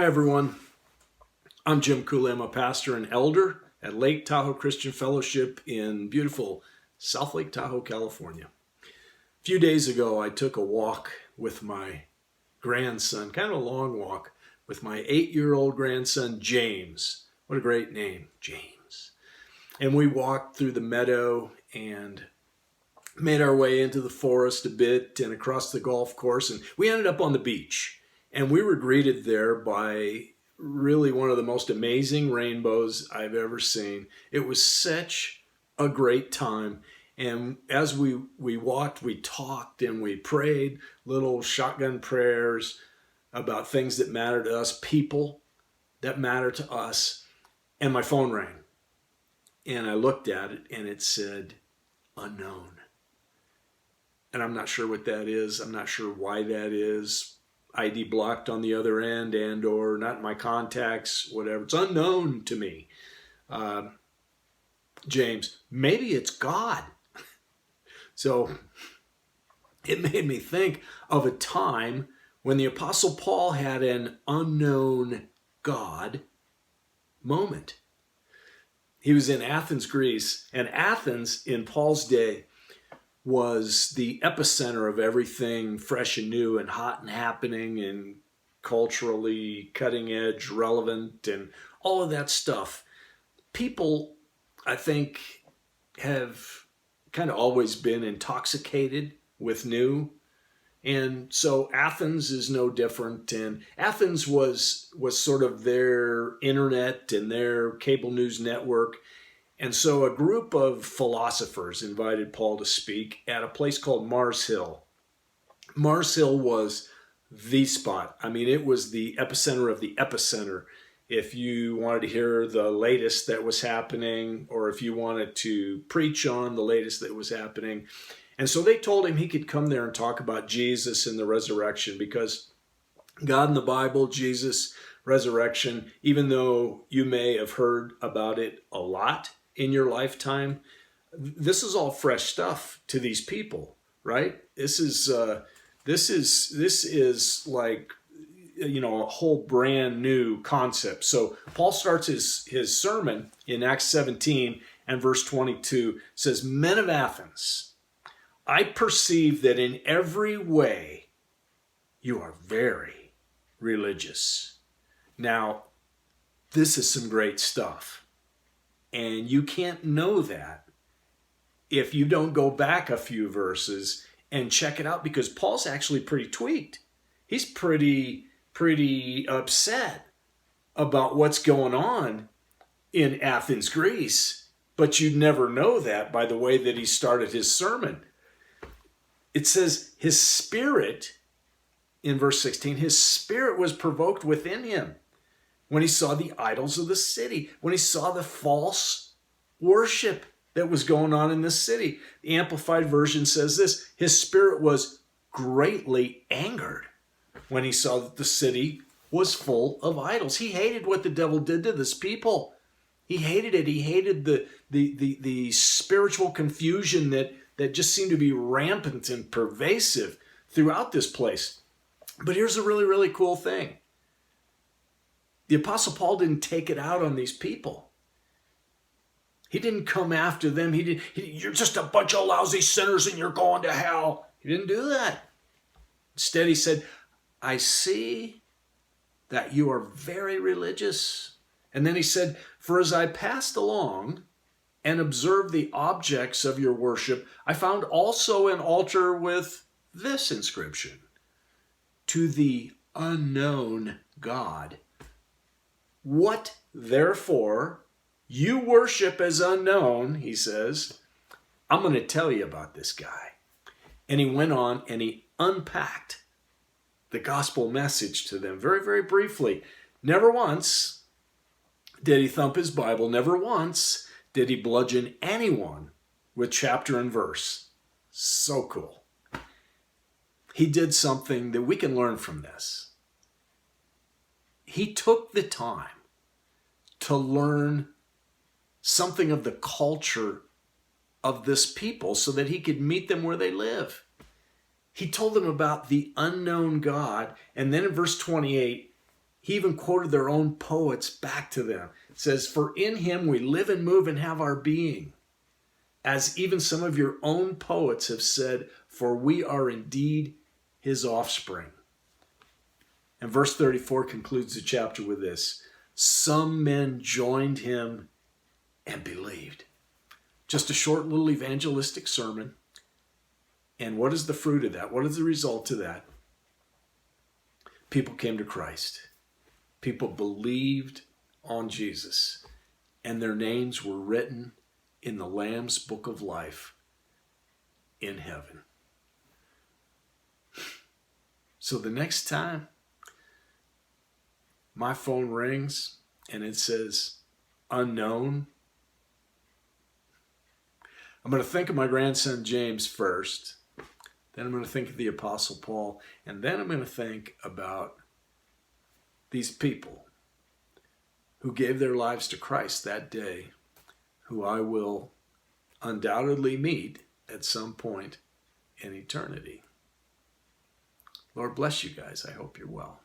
Hi, everyone. I'm Jim Cooley. I'm a pastor and elder at Lake Tahoe Christian Fellowship in beautiful South Lake Tahoe, California. A few days ago, I took a walk with my grandson, kind of a long walk, with my 8-year-old grandson, James. What a great name, James. And we walked through the meadow and made our way into the forest a bit and across the golf course, and we ended up on the beach. And we were greeted there by really one of the most amazing rainbows I've ever seen. It was such a great time. And as we walked, we talked and we prayed little shotgun prayers about things that matter to us, people that matter to us. And my phone rang. And I looked at it and it said, unknown. And I'm not sure what that is. I'm not sure why that is. ID blocked on the other end and or not in my contacts, whatever. It's unknown to me. James, maybe it's God. So it made me think of a time when the Apostle Paul had an unknown God moment. He was in Athens, Greece, and Athens in Paul's day was the epicenter of everything fresh and new and hot and happening and culturally cutting edge, relevant, and all of that stuff. People, I think, have kind of always been intoxicated with new. And so Athens is no different. And Athens was sort of their internet and their cable news network. And so a group of philosophers invited Paul to speak at a place called Mars Hill. Mars Hill was the spot. I mean, it was the epicenter of the epicenter. If you wanted to hear the latest that was happening, or if you wanted to preach on the latest that was happening. And so they told him he could come there and talk about Jesus and the resurrection, because God in the Bible, Jesus, resurrection, even though you may have heard about it a lot in your lifetime, this is all fresh stuff to these people, right? This is like, you know, a whole brand new concept. So Paul starts his sermon in Acts 17 and verse 22, says, "Men of Athens, I perceive that in every way you are very religious." Now, this is some great stuff. And you can't know that if you don't go back a few verses and check it out, because Paul's actually pretty tweaked. He's pretty upset about what's going on in Athens, Greece, but you'd never know that by the way that he started his sermon. It says his spirit, in verse 16, his spirit was provoked within him when he saw the idols of the city, when he saw the false worship that was going on in this city. The Amplified Version says this: his spirit was greatly angered when he saw that the city was full of idols. He hated what the devil did to this people. He hated it. He hated the spiritual confusion that just seemed to be rampant and pervasive throughout this place. But here's a really, really cool thing. The Apostle Paul didn't take it out on these people. He didn't come after them. You're just a bunch of lousy sinners and you're going to hell. He didn't do that. Instead, he said, I see that you are very religious. And then he said, for as I passed along and observed the objects of your worship, I found also an altar with this inscription: to the unknown God. What, therefore, you worship as unknown, he says, I'm going to tell you about this guy. And he went on and he unpacked the gospel message to them very, very briefly. Never once did he thump his Bible. Never once did he bludgeon anyone with chapter and verse. So cool. He did something that we can learn from this. He took the time to learn something of the culture of this people so that he could meet them where they live. He told them about the unknown God, and then in verse 28, He even quoted their own poets back to them. It says, "For in him we live and move and have our being. As even some of your own poets have said, for we are indeed his offspring." And verse 34 concludes the chapter with this: "Some men joined him and believed." Just a short little evangelistic sermon. And what is the fruit of that? What is the result of that? People came to Christ. People believed on Jesus. And their names were written in the Lamb's book of life in heaven. So the next time my phone rings and it says unknown, I'm going to think of my grandson James first. Then I'm going to think of the Apostle Paul. And then I'm going to think about these people who gave their lives to Christ that day, who I will undoubtedly meet at some point in eternity. Lord bless you guys. I hope you're well.